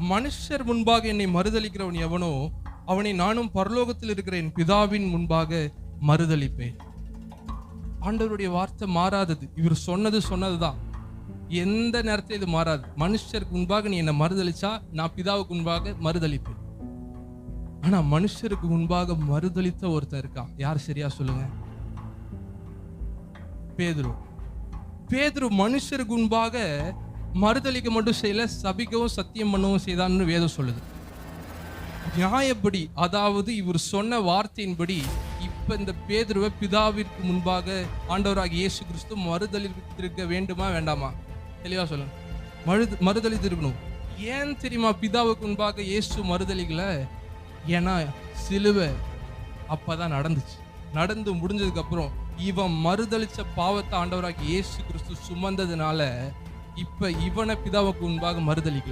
மனுஷர் முன்பாக என்னை மறுதலிக்கிறவன் எவனோ அவனை நானும் பரலோகத்தில் இருக்கிற என் பிதாவின் முன்பாக மறுதலிப்பேன். ஆண்டவருடைய வார்த்தை மாறாதது. இவர் சொன்னதுதான். எந்த நேரத்தில் இது மாறாது. மனுஷருக்கு முன்பாக நீ என்ன மறுதலிச்சா நான் பிதாவுக்கு முன்பாக மறுதலிப்பேன். ஆனா மனுஷருக்கு முன்பாக மறுதலித்த ஒருத்தர் இருக்கான். யார் சரியா சொல்லுங்க? பேதுரு மனுஷருக்கு முன்பாக மறுதலிக்க மட்டும் செய்யல, சபிக்கவும் சத்தியம் பண்ணவும் செய்தான்னு வேதம் சொல்லுது. நியாயப்படி, அதாவது இவர் சொன்ன வார்த்தையின்படி இப்ப இந்த பேதுருவை பிதாவிற்கு முன்பாக ஆண்டவராகிய இயேசு கிறிஸ்து மறுதலித்திருக்க வேண்டுமா வேண்டாமா? தெளிவா சொல்லுங்க. மறுதலித்திருக்கணும். ஏன் தெரியுமா பிதாவுக்கு முன்பாக இயேசு மறுதலிக்கல? ஏன்னா சிலுவை அப்பதான் நடந்துச்சு. நடந்து முடிஞ்சதுக்கு அப்புறம் இவன் மறுதலிச்ச பாவத்தை ஆண்டவராகிய இயேசு கிறிஸ்து சுமந்ததுனால இப்ப இவனை பிதாவுக்கு முன்பாக மறுதலிக்கல.